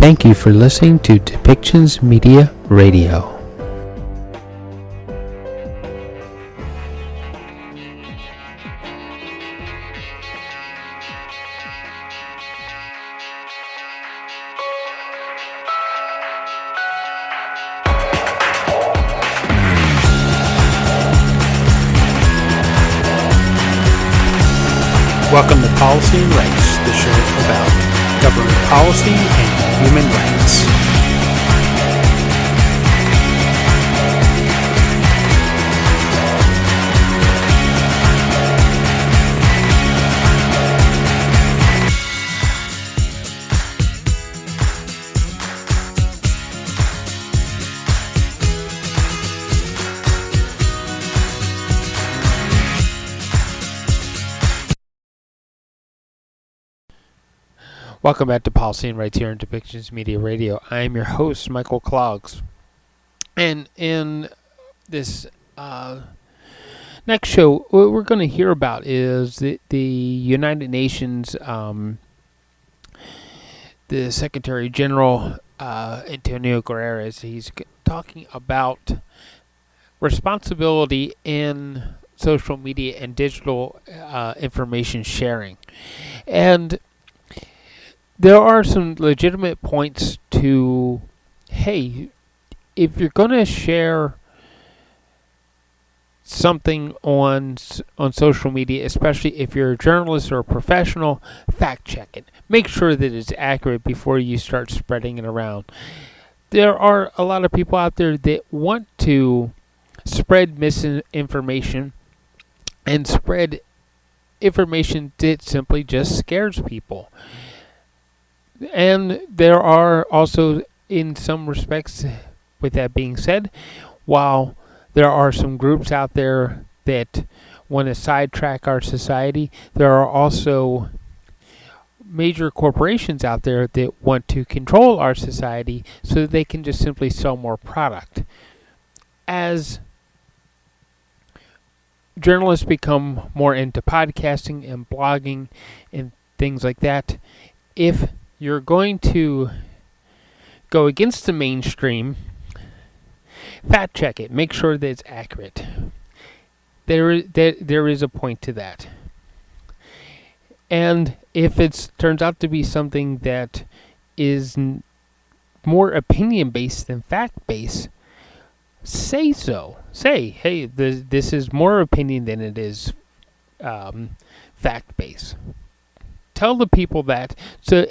Thank you for listening to Depictions Media Radio. Welcome to Policy and Rights, the show about government policy and human rights. Welcome back to Policy and Rights here on Depictions Media Radio. I am your host, Michael Clogs. And in this next show, what we're going to hear about is the United Nations, the Secretary General, Antônio Guterres. He's talking about responsibility in social media and digital information sharing. And there are some legitimate points to, hey, if you're going to share something on social media, especially if you're a journalist or a professional, fact check it. Make sure that it's accurate before you start spreading it around. There are a lot of people out there that want to spread misinformation and spread information that simply just scares people. And there are also, in some respects, with that being said, while there are some groups out there that want to sidetrack our society, there are also major corporations out there that want to control our society so that they can just simply sell more product. As journalists become more into podcasting and blogging and things like that, if you're going to go against the mainstream, fact check it. Make sure that it's accurate. There is a point to that. And if it turns out to be something that is more opinion-based than fact-based, say so. Say, hey, this is more opinion than it is fact-based. Tell the people that,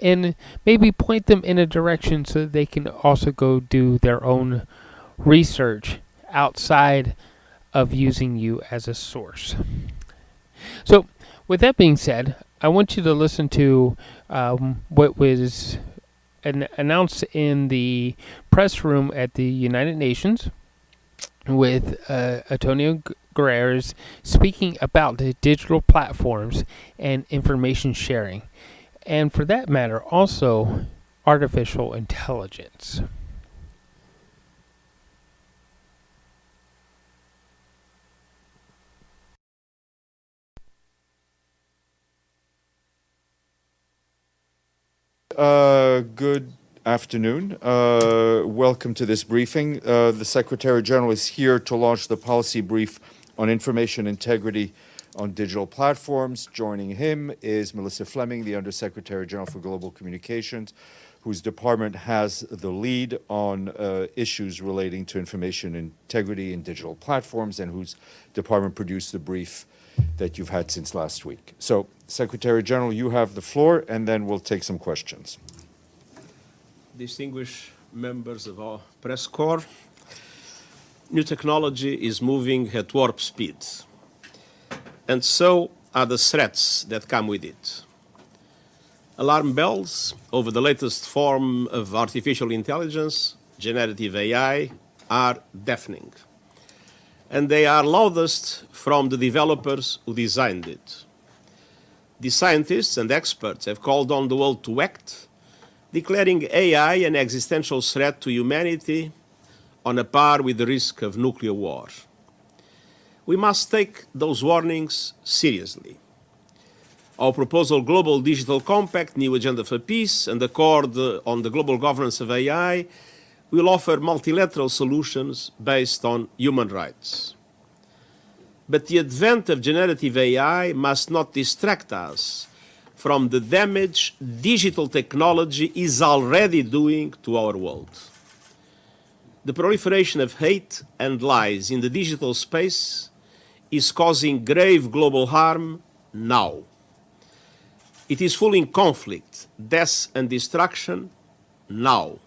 and maybe point them in a direction so that they can also go do their own research outside of using you as a source. So, with that being said, I want you to listen to what was announced in the press room at the United Nations with Antônio Guterres speaking about the digital platforms and information sharing, and for that matter, also artificial intelligence. Good afternoon. Welcome to this briefing. The Secretary General is here to launch the policy brief on information integrity on digital platforms. Joining him is Melissa Fleming, the Undersecretary General for Global Communications, whose department has the lead on issues relating to information integrity in digital platforms, and whose department produced the brief that you've had since last week. So, Secretary General, you have the floor, and then we'll take some questions. Distinguished members of our press corps, new technology is moving at warp speed, and so are the threats that come with it. Alarm bells over the latest form of artificial intelligence, generative AI, are deafening, and they are loudest from the developers who designed it. The scientists and experts have called on the world to act, declaring AI an existential threat to humanity on a par with the risk of nuclear war. We must take those warnings seriously. Our proposal Global Digital Compact, New Agenda for Peace, and Accord on the Global Governance of AI will offer multilateral solutions based on human rights. But the advent of generative AI must not distract us from the damage digital technology is already doing to our world. The proliferation of hate and lies in the digital space is causing grave global harm now. It is fueling conflict, death, and destruction now.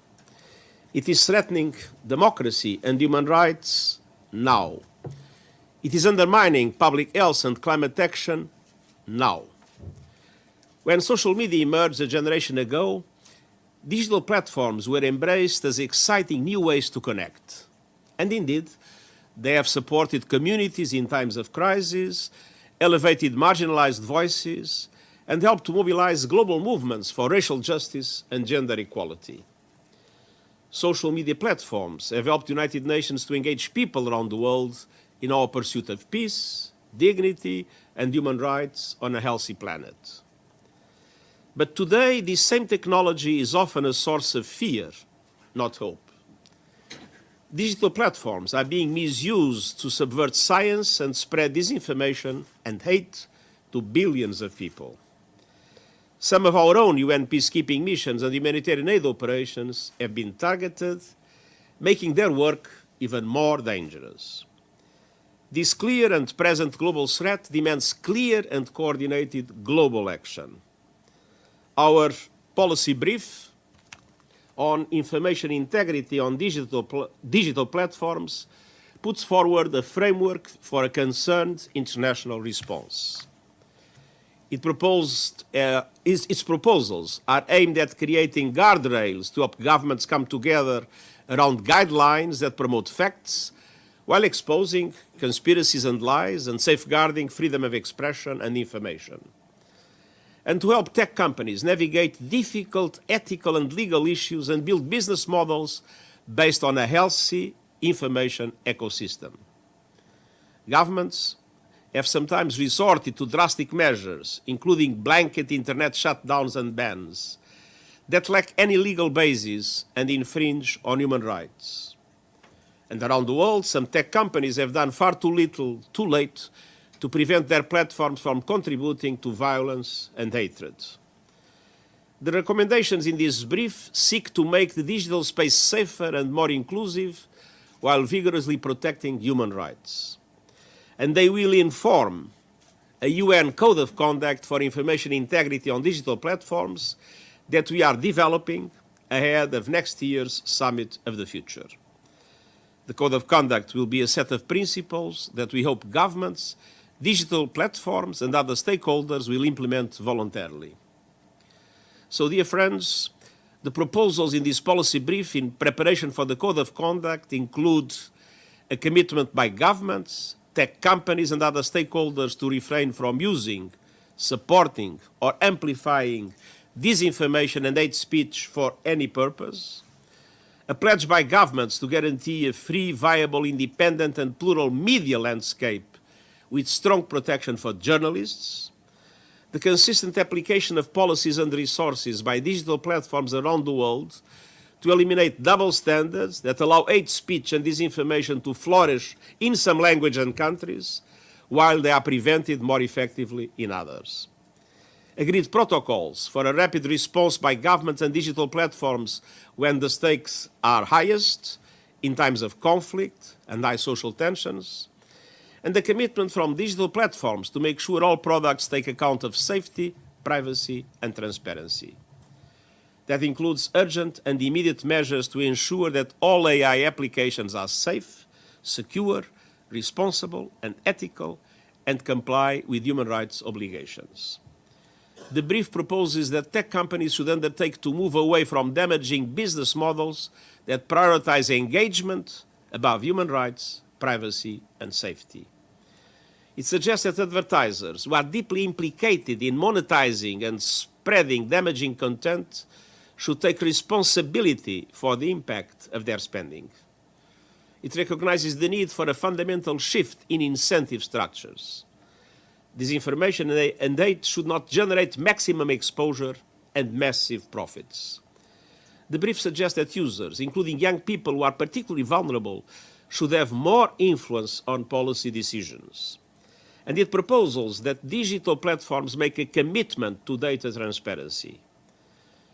It is threatening democracy and human rights now. It is undermining public health and climate action now. When social media emerged a generation ago, digital platforms were embraced as exciting new ways to connect. And indeed, they have supported communities in times of crisis, elevated marginalized voices, and helped to mobilize global movements for racial justice and gender equality. Social media platforms have helped the United Nations to engage people around the world in our pursuit of peace, dignity, and human rights on a healthy planet. But today, this same technology is often a source of fear, not hope. Digital platforms are being misused to subvert science and spread disinformation and hate to billions of people. Some of our own UN peacekeeping missions and humanitarian aid operations have been targeted, making their work even more dangerous. This clear and present global threat demands clear and coordinated global action. Our policy brief on information integrity on digital platforms puts forward a framework for a concerned international response. Its proposals are aimed at creating guardrails to help governments come together around guidelines that promote facts while exposing conspiracies and lies and safeguarding freedom of expression and information. And to help tech companies navigate difficult ethical and legal issues and build business models based on a healthy information ecosystem. Governments have sometimes resorted to drastic measures, including blanket internet shutdowns and bans, that lack any legal basis and infringe on human rights. And around the world, some tech companies have done far too little, too late, to prevent their platforms from contributing to violence and hatred. The recommendations in this brief seek to make the digital space safer and more inclusive while vigorously protecting human rights. And they will inform a UN Code of Conduct for Information Integrity on digital platforms that we are developing ahead of next year's Summit of the Future. The Code of Conduct will be a set of principles that we hope governments, digital platforms, and other stakeholders will implement voluntarily. So, dear friends, the proposals in this policy brief in preparation for the Code of Conduct include a commitment by governments, tech companies, and other stakeholders to refrain from using, supporting, or amplifying disinformation and hate speech for any purpose. A pledge by governments to guarantee a free, viable, independent, and plural media landscape with strong protection for journalists. The consistent application of policies and resources by digital platforms around the world to eliminate double standards that allow hate speech and disinformation to flourish in some language and countries, while they are prevented more effectively in others. Agreed protocols for a rapid response by governments and digital platforms when the stakes are highest, in times of conflict and high social tensions, and the commitment from digital platforms to make sure all products take account of safety, privacy, and transparency. That includes urgent and immediate measures to ensure that all AI applications are safe, secure, responsible, and ethical, and comply with human rights obligations. The brief proposes that tech companies should undertake to move away from damaging business models that prioritize engagement above human rights, privacy, and safety. It suggests that advertisers who are deeply implicated in monetizing and spreading damaging content should take responsibility for the impact of their spending. It recognizes the need for a fundamental shift in incentive structures. disinformation and hate should not generate maximum exposure and massive profits. The brief suggests that users, including young people who are particularly vulnerable, should have more influence on policy decisions. And it proposes that digital platforms make a commitment to data transparency.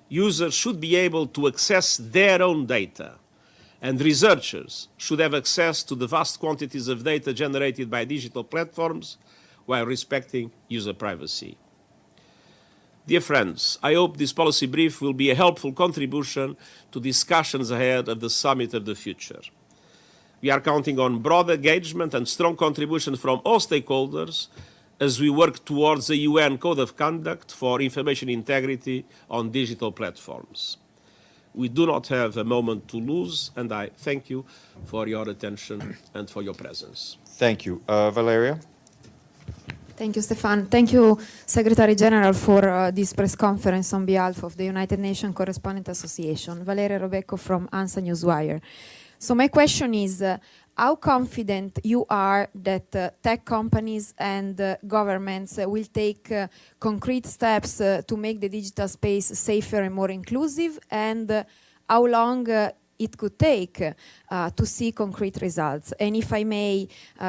Users should be able to access their own data, and researchers should have access to the vast quantities of data generated by digital platforms while respecting user privacy. Dear friends, I hope this policy brief will be a helpful contribution to discussions ahead of the Summit of the Future. We are counting on broad engagement and strong contribution from all stakeholders as we work towards a UN Code of Conduct for information integrity on digital platforms. We do not have a moment to lose, and I thank you for your attention and for your presence. Thank you. Valeria? Thank you, Stefan. Thank you, Secretary General, for this press conference on behalf of the United Nations Correspondent Association. Valeria Robecco from ANSA Newswire. So my question is, how confident you are that tech companies and governments will take concrete steps to make the digital space safer and more inclusive, and how long it could take to see concrete results? And if I may,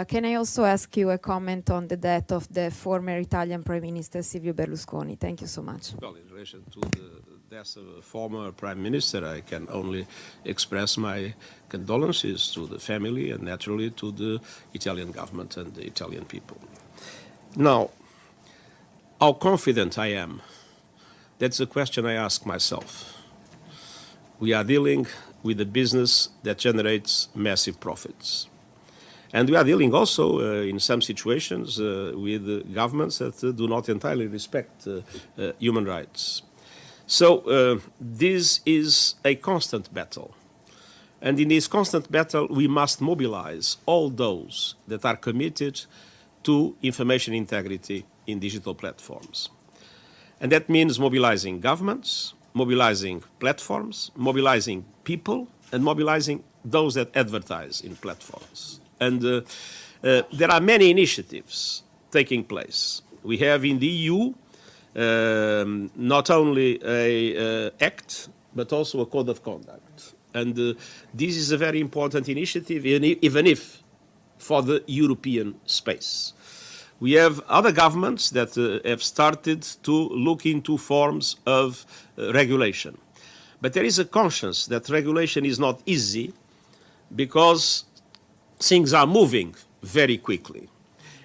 can I also ask you a comment on the death of the former Italian Prime Minister Silvio Berlusconi? Thank you so much. Well, in relation to the death of a former Prime Minister, I can only express my condolences to the family and naturally to the Italian government and the Italian people. Now, how confident I am, that's a question I ask myself. We are dealing with a business that generates massive profits. And we are dealing also, in some situations, with governments that do not entirely respect human rights. So this is a constant battle. And in this constant battle, we must mobilize all those that are committed to information integrity in digital platforms. And that means mobilizing governments, mobilizing platforms, mobilizing people, and mobilizing those that advertise in platforms. And there are many initiatives taking place. We have in the EU not only an act, but also a code of conduct. And this is a very important initiative, even if for the European space. We have other governments that have started to look into forms of regulation. But there is a conscience that regulation is not easy because things are moving very quickly.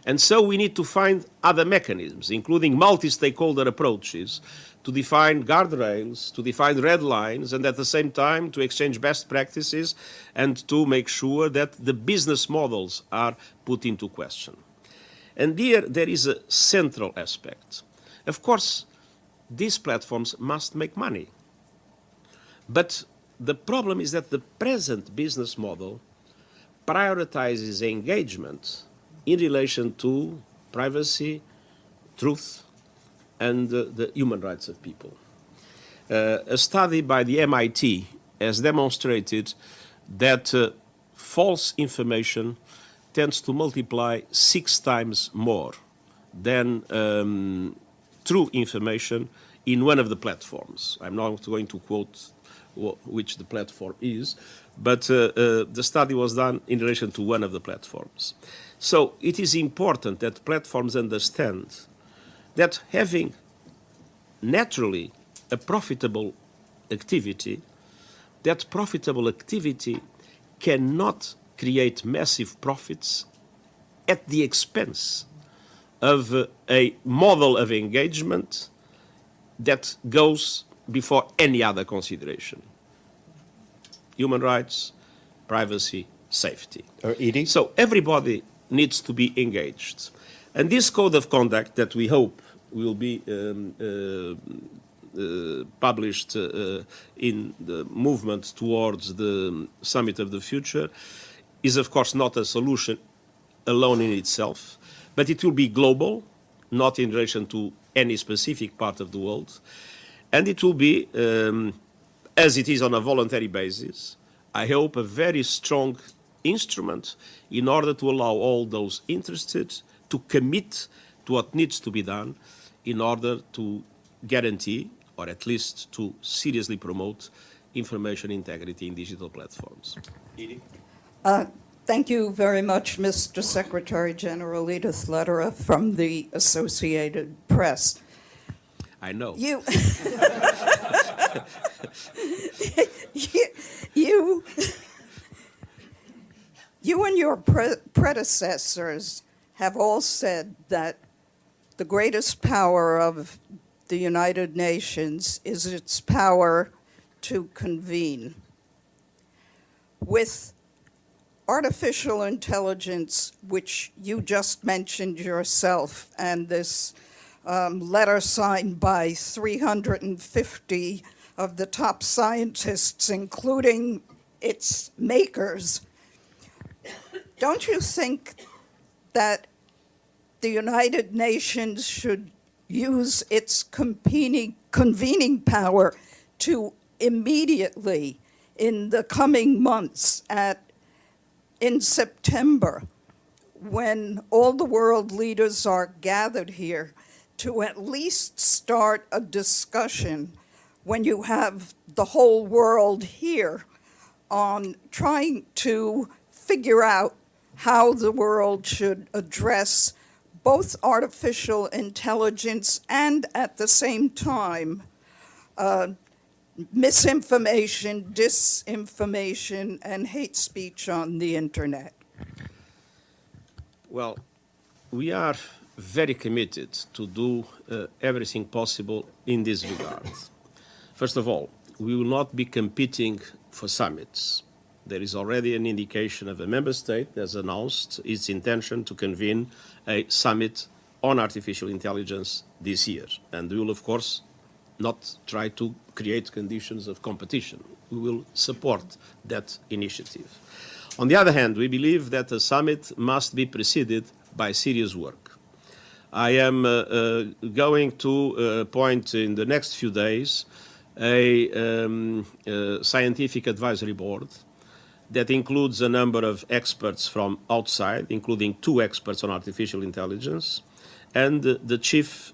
And so we need to find other mechanisms, including multi-stakeholder approaches, to define guardrails, to define red lines, and at the same time to exchange best practices and to make sure that the business models are put into question. And here there is a central aspect. Of course, these platforms must make money. But the problem is that the present business model prioritizes engagement in relation to privacy, truth, and the human rights of people. A study by the MIT has demonstrated that false information tends to multiply 6 times more than true information in one of the platforms. I'm not going to quote which the platform is, but the study was done in relation to one of the platforms. So it is important that platforms understand that having naturally a profitable activity, that profitable activity cannot create massive profits at the expense of a model of engagement that goes before any other consideration. Human rights, privacy, safety. Edie? So everybody needs to be engaged. And this code of conduct that we hope will be published in the movement towards the Summit of the Future is, of course, not a solution alone in itself, but it will be global, not in relation to any specific part of the world. And it will be, as it is on a voluntary basis, I hope a very strong instrument in order to allow all those interested to commit to what needs to be done in order to guarantee, or at least to seriously promote, information integrity in digital platforms. Edie? Thank you very much, Mr. Secretary General. Edith Lederer from the Associated Press. I know. You, you and your predecessors have all said that the greatest power of the United Nations is its power to convene. With artificial intelligence, which you just mentioned yourself, and this letter signed by 350 of the top scientists, including its makers, don't you think that the United Nations should use its convening power to immediately, in the coming months, in September, when all the world leaders are gathered here, to at least start a discussion when you have the whole world here on trying to figure out how the world should address both artificial intelligence and, at the same time, misinformation, disinformation, and hate speech on the internet? Well, we are very committed to do everything possible in this regard. First of all, we will not be competing for summits. There is already an indication of a member state that has announced its intention to convene a summit on artificial intelligence this year. And we will, of course, not try to create conditions of competition. We will support that initiative. On the other hand, we believe that a summit must be preceded by serious work. I am going to appoint in the next few days a scientific advisory board that includes a number of experts from outside, including 2 experts on artificial intelligence, and the chief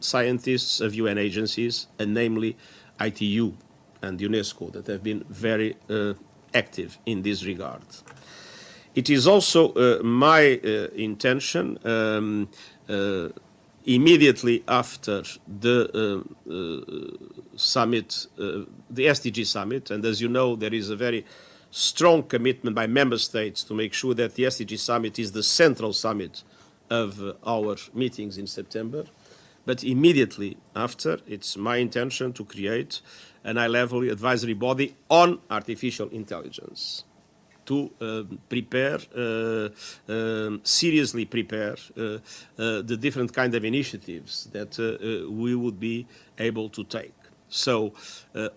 scientists of UN agencies, and namely ITU and UNESCO, that have been very active in this regard. It is also my intention, immediately after the summit, the SDG summit, and as you know, there is a very strong commitment by member states to make sure that the SDG summit is the central summit of our meetings in September. But immediately after, it's my intention to create an high-level advisory body on artificial intelligence to seriously prepare the different kind of initiatives that we would be able to take. So,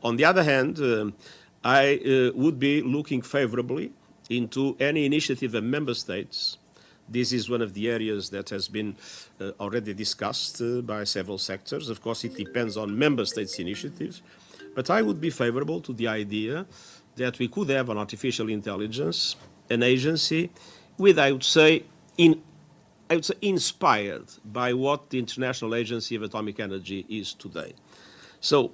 on the other hand, I would be looking favorably into any initiative of member states. This is one of the areas that has been already discussed by several sectors. Of course, it depends on member states' initiatives, but I would be favorable to the idea that we could have on artificial intelligence an agency with, I would say, inspired by what the International Agency of Atomic Energy is today. So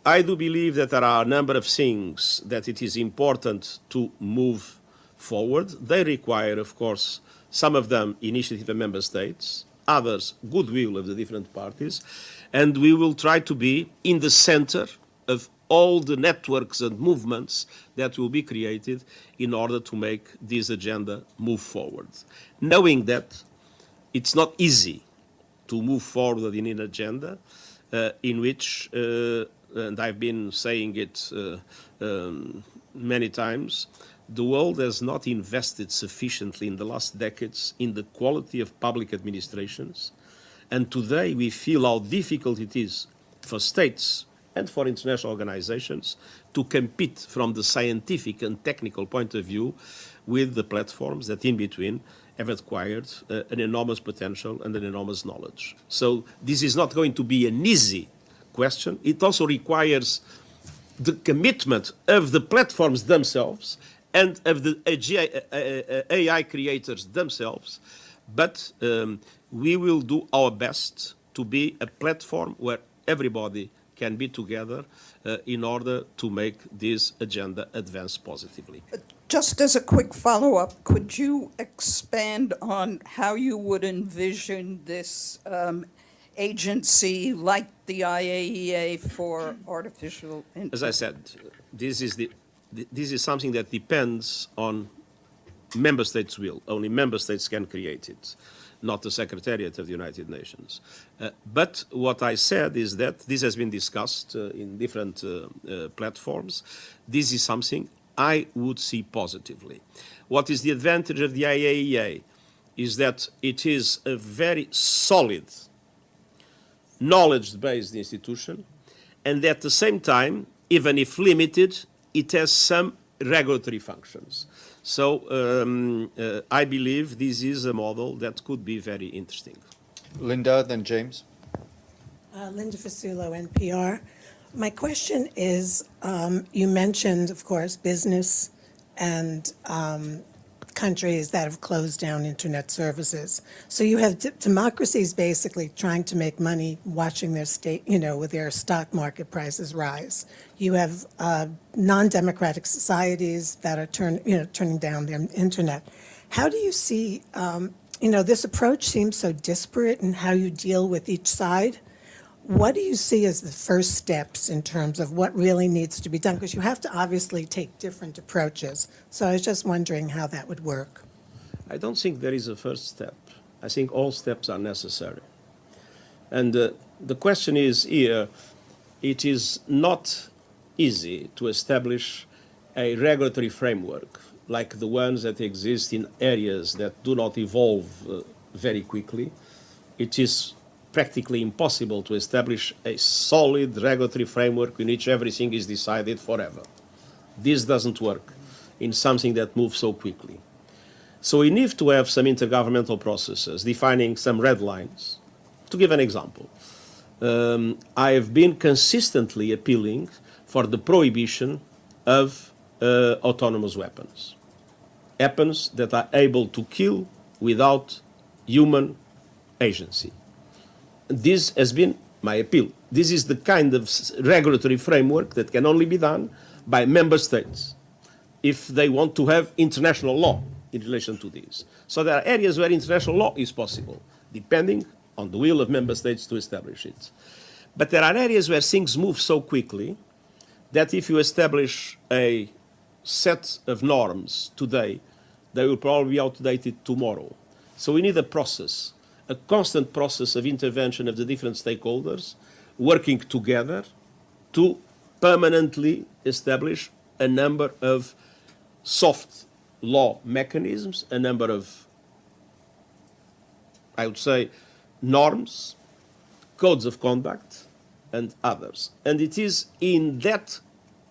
I do believe that there are a number of things that it is important to move forward. They require, of course, some of them initiative of member states, others goodwill of the different parties, and we will try to be in the center of all the networks and movements that will be created in order to make this agenda move forward. Knowing that it's not easy to move forward in an agenda in which, and I've been saying it many times, the world has not invested sufficiently in the last decades in the quality of public administrations. And today we feel how difficult it is for states and for international organizations to compete from the scientific and technical point of view with the platforms that in between have acquired an enormous potential and an enormous knowledge. So this is not going to be an easy question. It also requires the commitment of the platforms themselves and of the AI creators themselves, But we will do our best to be a platform where everybody can be together in order to make this agenda advance positively. Just as a quick follow-up, could you expand on how you would envision this agency like the IAEA for artificial intelligence? As I said, this is something that depends on member states' will. Only member states can create it, not the Secretariat of the United Nations. But what I said is that this has been discussed in different platforms. This is something I would see positively. What is the advantage of the IAEA is that it is a very solid, knowledge-based institution, and at the same time, even if limited, it has some regulatory functions. So I believe this is a model that could be very interesting. Linda, then James. Linda Fasulo, NPR. My question is, you mentioned, of course, business and countries that have closed down internet services. So you have democracies basically trying to make money watching their state, with their stock market prices rise. You have non-democratic societies that are turning down their internet. How do you see, this approach seems so disparate in how you deal with each side. What do you see as the first steps in terms of what really needs to be done? Because you have to obviously take different approaches. So I was just wondering how that would work. I don't think there is a first step. I think all steps are necessary. And the question is here, it is not easy to establish a regulatory framework like the ones that exist in areas that do not evolve very quickly. It is practically impossible to establish a solid regulatory framework in which everything is decided forever. This doesn't work in something that moves so quickly. So we need to have some intergovernmental processes defining some red lines. To give an example, I have been consistently appealing for the prohibition of autonomous weapons. Weapons that are able to kill without human agency. This has been my appeal. This is the kind of regulatory framework that can only be done by member states if they want to have international law in relation to this. So there are areas where international law is possible, depending on the will of member states to establish it. But there are areas where things move so quickly that if you establish a set of norms today, they will probably be outdated tomorrow. So we need a process, a constant process of intervention of the different stakeholders working together to permanently establish a number of soft law mechanisms, a number of, I would say, norms, codes of conduct, and others. And it is in that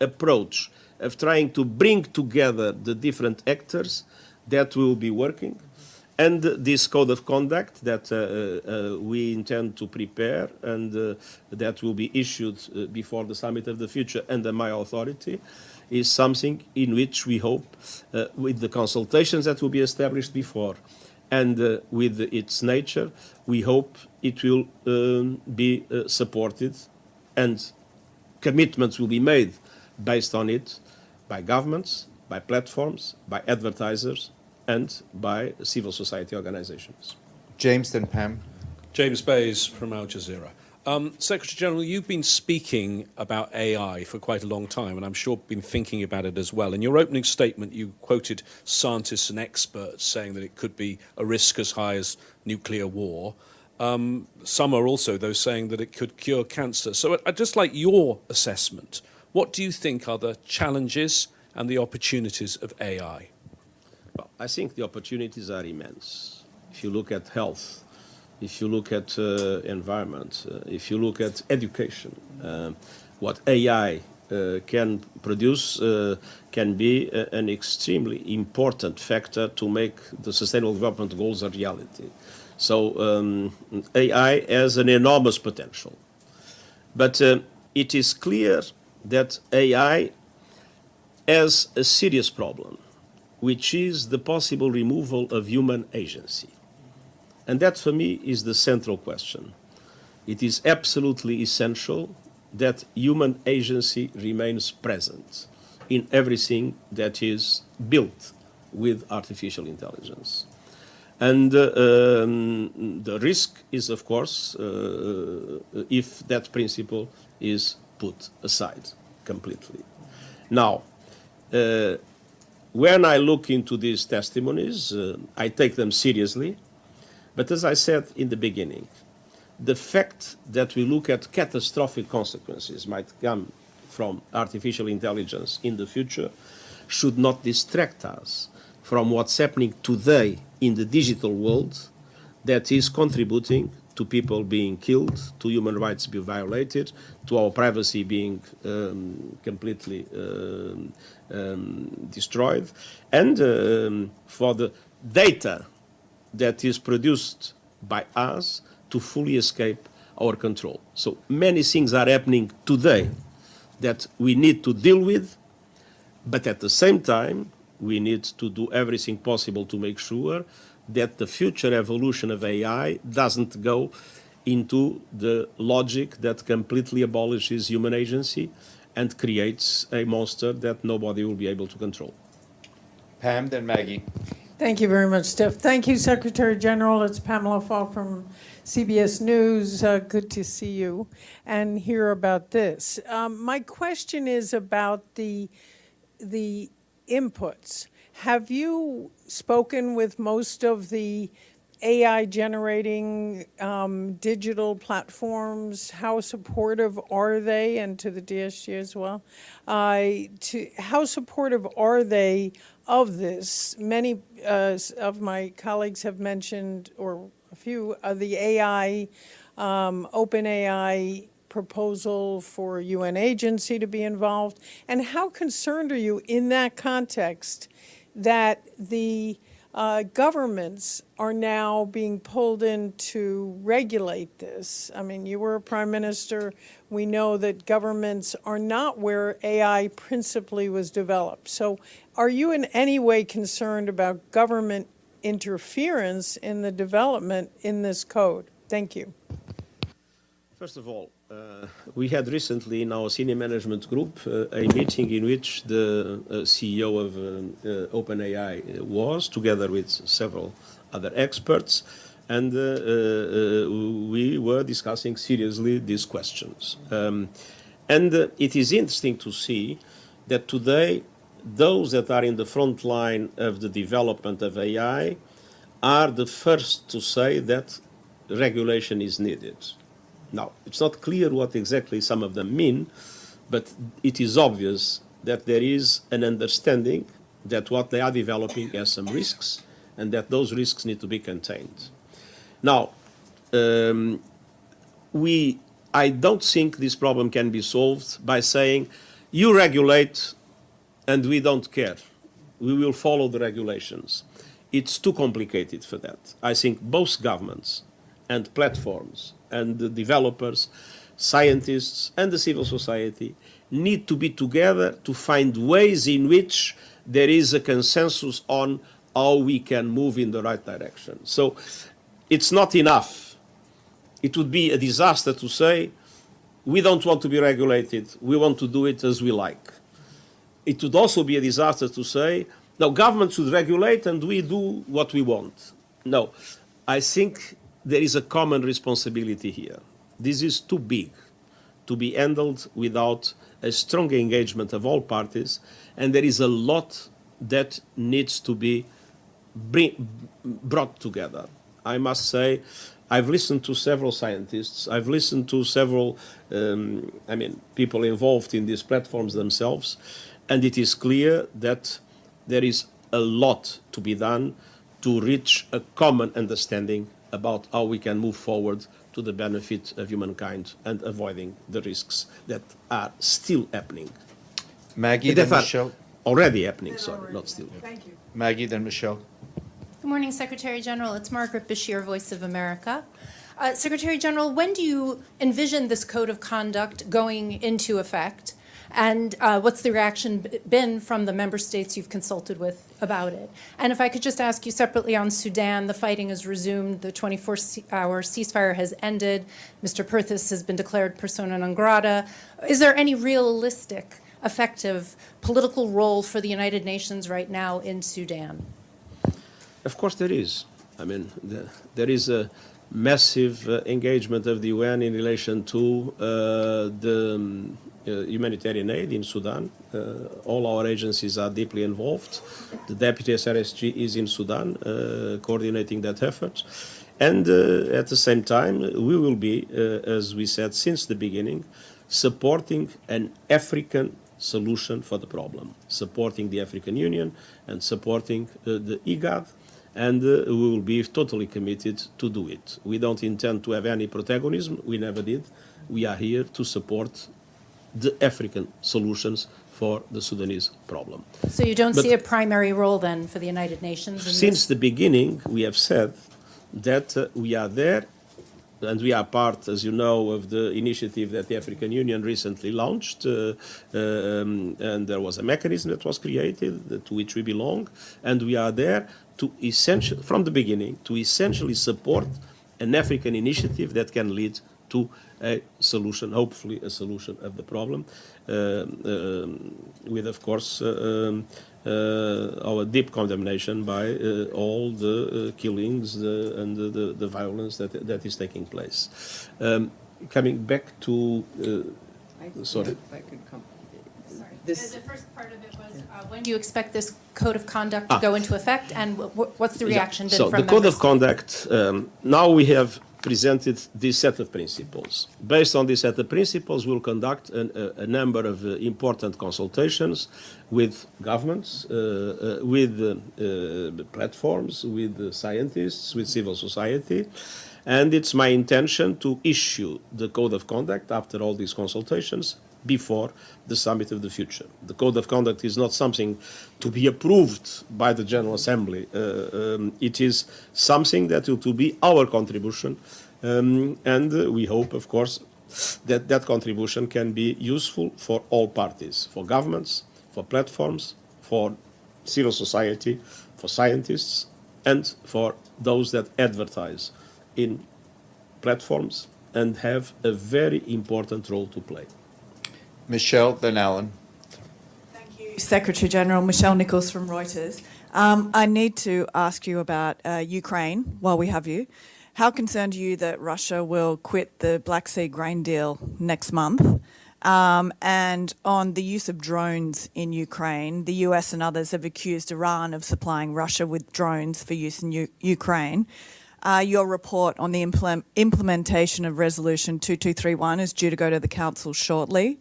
approach of trying to bring together the different actors that will be working. And this code of conduct that we intend to prepare and that will be issued before the Summit of the Future under my authority is something in which we hope, with the consultations that will be established before and with its nature, we hope it will be supported and commitments will be made based on it by governments, by platforms, by advertisers, and by civil society organizations. James, then Pam. James Bays from Al Jazeera. Secretary General, you've been speaking about AI for quite a long time, and I'm sure been thinking about it as well. In your opening statement, you quoted scientists and experts saying that it could be a risk as high as nuclear war. Some are also, though, saying that it could cure cancer. So I'd just like your assessment. What do you think are the challenges and the opportunities of AI? Well, I think the opportunities are immense. If you look at health, if you look at environment, if you look at education, what AI can produce can be an extremely important factor to make the Sustainable Development Goals a reality. So AI has an enormous potential. But it is clear that AI has a serious problem, which is the possible removal of human agency. And that, for me, is the central question. It is absolutely essential that human agency remains present in everything that is built with artificial intelligence. And the risk is, of course, if that principle is put aside completely. Now, when I look into these testimonies, I take them seriously. But as I said in the beginning, the fact that we look at catastrophic consequences might come from artificial intelligence in the future should not distract us from what's happening today in the digital world that is contributing to people being killed, to human rights being violated, to our privacy being completely destroyed, and for the data that is produced by us to fully escape our control. So many things are happening today that we need to deal with, but at the same time, we need to do everything possible to make sure that the future evolution of AI doesn't go into the logic that completely abolishes human agency and creates a monster that nobody will be able to control. Pam, then Maggie. Thank you very much, Steph. Thank you, Secretary General. It's Pamela Fall from CBS News. Good to see you and hear about this. My question is about the inputs. Have you spoken with most of the AI generating digital platforms? How supportive are they, and to the DSG as well? How supportive are they of this? Many of my colleagues have mentioned, or a few, the AI, open AI proposal for a UN agency to be involved. And how concerned are you in that context that the governments are now being pulled in to regulate this? I mean, you were a prime minister. We know that governments are not where AI principally was developed. So are you in any way concerned about government interference in the development in this code? Thank you. First of all, we had recently in our senior management group a meeting in which the CEO of OpenAI was, together with several other experts, and we were discussing seriously these questions. And it is interesting to see that today those that are in the front line of the development of AI are the first to say that regulation is needed. Now, it's not clear what exactly some of them mean, but it is obvious that there is an understanding that what they are developing has some risks and that those risks need to be contained. Now, I don't think this problem can be solved by saying, you regulate and we don't care. We will follow the regulations. It's too complicated for that. I think both governments and platforms and the developers, scientists, and the civil society need to be together to find ways in which there is a consensus on how we can move in the right direction. So it's not enough. It would be a disaster to say, we don't want to be regulated, we want to do it as we like. It would also be a disaster to say, no, government should regulate and we do what we want. No, I think there is a common responsibility here. This is too big to be handled without a strong engagement of all parties, and there is a lot that needs to be brought together. I must say, I've listened to several scientists, I've listened to several people involved in these platforms themselves, and it is clear that there is a lot to be done to reach a common understanding about how we can move forward to the benefit of humankind and avoiding the risks that are still happening. Maggie, then Michelle. Already happening, sorry, not still. Thank you. Maggie, then Michelle. Good morning, Secretary General. It's Margaret Bashir, Voice of America. Secretary General, when do you envision this code of conduct going into effect? And what's the reaction been from the member states you've consulted with about it? And if I could just ask you separately on Sudan, the fighting has resumed, the 24-hour ceasefire has ended, Mr. Perthis has been declared persona non grata. Is there any realistic, effective political role for the United Nations right now in Sudan? Of course there is. I mean, there is a massive engagement of the UN in relation to the humanitarian aid in Sudan. All our agencies are deeply involved. The Deputy SRSG is in Sudan coordinating that effort. And at the same time, we will be, as we said since the beginning, supporting an African solution for the problem, supporting the African Union and supporting the IGAD, and we will be totally committed to do it. We don't intend to have any protagonism, we never did. We are here to support the African solutions for the Sudanese problem. So you don't see a primary role then for the United Nations? Since the beginning, we have said that we are there, and we are part, as you know, of the initiative that the African Union recently launched, and there was a mechanism that was created to which we belong, and we are there to from the beginning, to essentially support an African initiative that can lead to a solution, hopefully a solution of the problem, with, of course, our deep condemnation by all the killings and the violence that is taking place. Coming back to, sorry. The first part of it was, when do you expect this code of conduct to go into effect, and what's the reaction been from the code of conduct, now we have presented this set of principles. Based on this set of principles, we'll conduct a number of important consultations with governments, with platforms, with scientists, with civil society. And it's my intention to issue the code of conduct after all these consultations before the summit of the future. The code of conduct is not something to be approved by the General Assembly. It is something that will be our contribution, and we hope, of course, that that contribution can be useful for all parties, for governments, for platforms, for civil society, for scientists, and for those that advertise in platforms and have a very important role to play. Michelle, then Alan. Thank you, Secretary General. Michelle Nichols from Reuters. I need to ask you about Ukraine while we have you. How concerned are you that Russia will quit the Black Sea grain deal next month? And on the use of drones in Ukraine, the US and others have accused Iran of supplying Russia with drones for use in Ukraine. Your report on the implementation of Resolution 2231 is due to go to the Council shortly.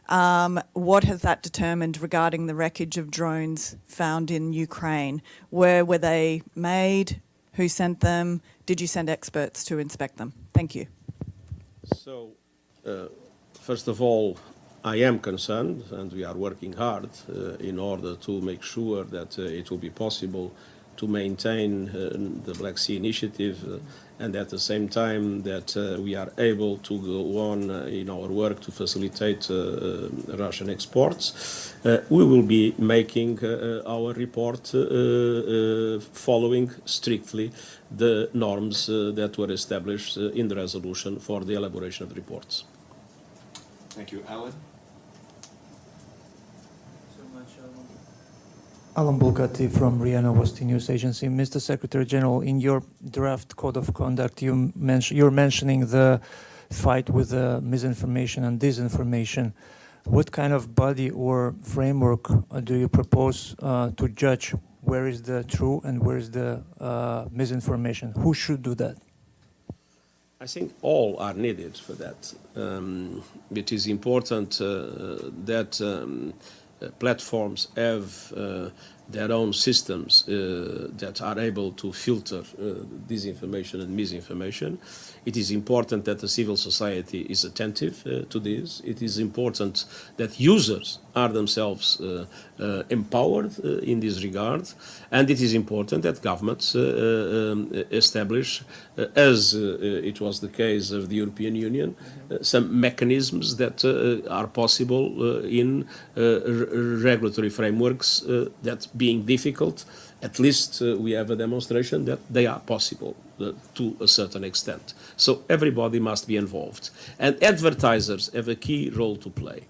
What has that determined regarding the wreckage of drones found in Ukraine? Where were they made? Who sent them? Did you send experts to inspect them? Thank you. So, first of all, I am concerned, and we are working hard in order to make sure that it will be possible to maintain the Black Sea Initiative, and at the same time that we are able to go on in our work to facilitate Russian exports. We will be making our report following strictly the norms that were established in the resolution for the elaboration of the reports. Thank you. Alan? Alan Bulgati from RIA Novosti News Agency. Mr. Secretary General, in your draft code of conduct, you're mentioning the fight with misinformation and disinformation. What kind of body or framework do you propose to judge where is the true and where is the misinformation? Who should do that? I think all are needed for that. It is important that platforms have their own systems that are able to filter disinformation and misinformation. It is important that the civil society is attentive to this. It is important that users are themselves empowered in this regard. And it is important that governments establish, as it was the case of the European Union, some mechanisms that are possible in regulatory frameworks that, being difficult, at least we have a demonstration that they are possible to a certain extent. So everybody must be involved. And advertisers have a key role to play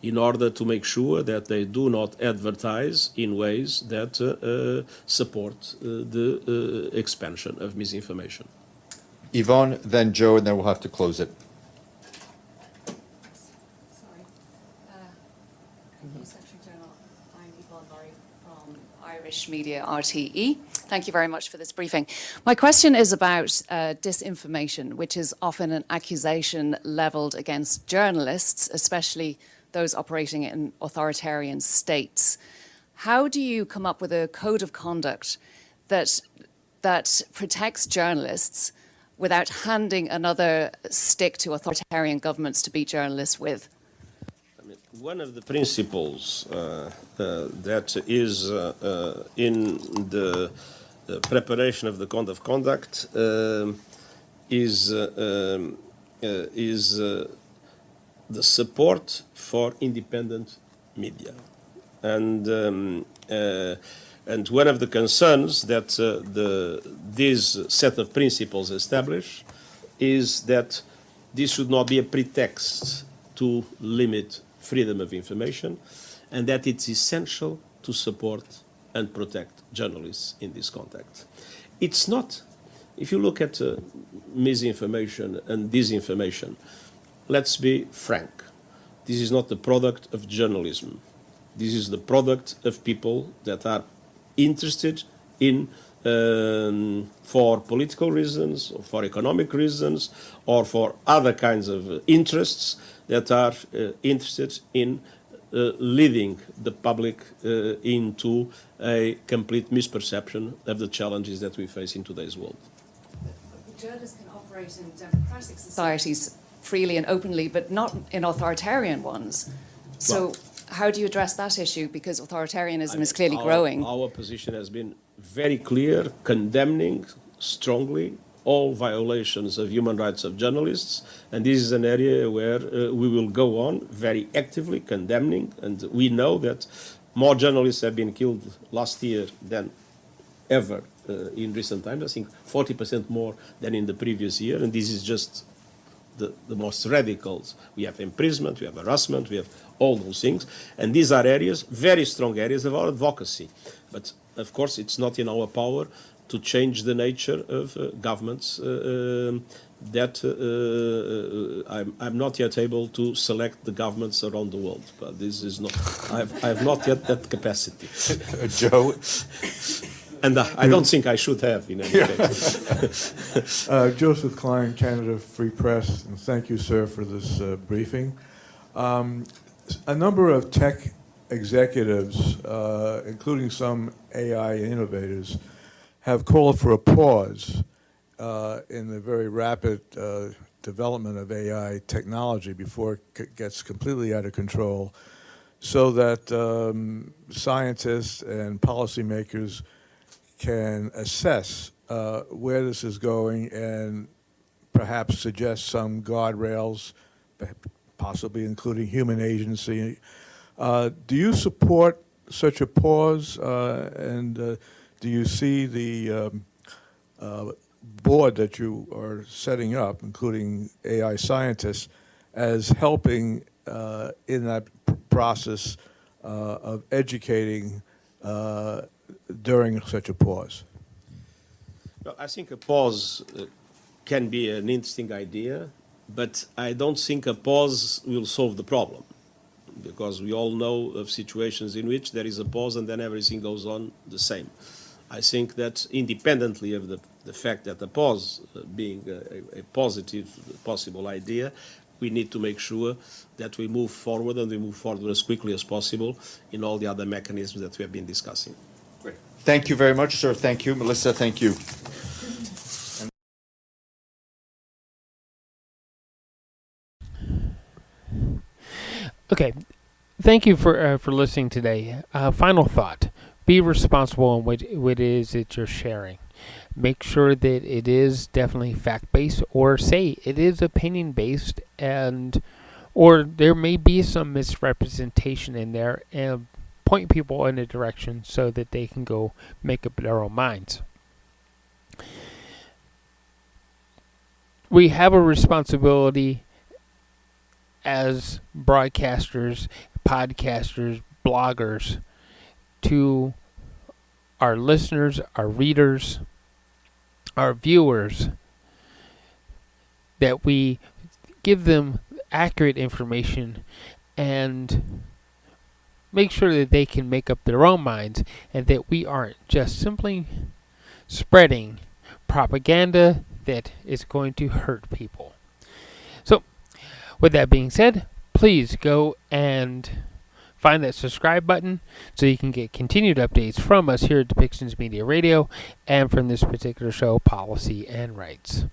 in order to make sure that they do not advertise in ways that support the expansion of misinformation. Yvonne, then Joe, and then we'll have to close it. Secretary General, I'm Yvonne Murray from Irish Media RTE. Thank you very much for this briefing. My question is about disinformation, which is often an accusation levelled against journalists, especially those operating in authoritarian states. How do you come up with a code of conduct that protects journalists without handing another stick to authoritarian governments to beat journalists with? One of the principles that is in the preparation of the code of conduct is the support for independent media, and one of the concerns that this set of principles establish is that this should not be a pretext to limit freedom of information, and that it's essential to support and protect journalists in this context. It's not, if you look at misinformation and disinformation, let's be frank, this is not the product of journalism. This is the product of people that are interested in, for political reasons, or for economic reasons, or for other kinds of interests, that are interested in leading the public into a complete misperception of the challenges that we face in today's world. Journalists can operate in democratic societies freely and openly, but not in authoritarian ones. So how do you address that issue? Because authoritarianism is clearly growing. Our position has been very clear, condemning strongly all violations of human rights of journalists, and this is an area where we will go on very actively condemning, and we know that more journalists have been killed last year than ever in recent times. I think 40% more than in the previous year, and this is just the most radicals. We have imprisonment, we have harassment, we have all those things, and these are areas, very strong areas of our advocacy. But of course it's not in our power to change the nature of governments that I'm not yet able to select the governments around the world. But this is not, I have not yet that capacity. Joe? And I don't think I should have in any case. Joseph Klein, Canada Free Press, and thank you, sir, for this briefing. A number of tech executives, including some AI innovators, have called for a pause in the very rapid development of AI technology before it gets completely out of control, so that scientists and policymakers can assess where this is going and perhaps suggest some guardrails, possibly including human agency. Do you support such a pause, and do you see the board that you are setting up, including AI scientists, as helping in that process of educating during such a pause? Well, I think a pause can be an interesting idea, but I don't think a pause will solve the problem, because we all know of situations in which there is a pause and then everything goes on the same. I think that independently of the fact that the pause being a positive possible idea, we need to make sure that we move forward and we move forward as quickly as possible in all the other mechanisms that we have been discussing. Great. Thank you very much, sir. Thank you. Melissa, thank you. Okay, thank you for listening today. Final thought: be responsible in what it is that you're sharing. Make sure that it is definitely fact-based, or say it is opinion-based, or there may be some misrepresentation in there, and point people in a direction so that they can go make up their own minds. We have a responsibility as broadcasters, podcasters, bloggers, to our listeners, our readers, our viewers, that we give them accurate information and make sure that they can make up their own minds, and that we aren't just simply spreading propaganda that is going to hurt people. So, with that being said, please go and find that subscribe button so you can get continued updates from us here at Depictions Media Radio and from this particular show, Policy and Rights.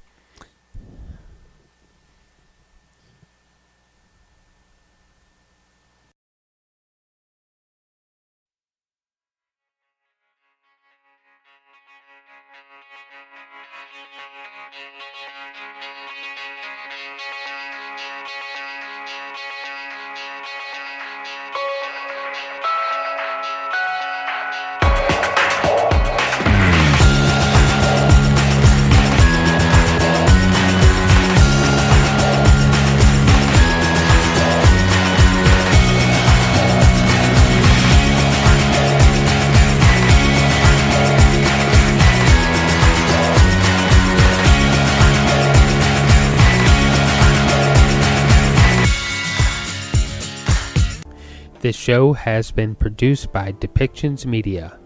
This show has been produced by Depictions Media.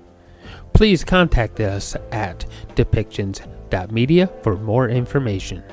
Please contact us at depictions.media for more information.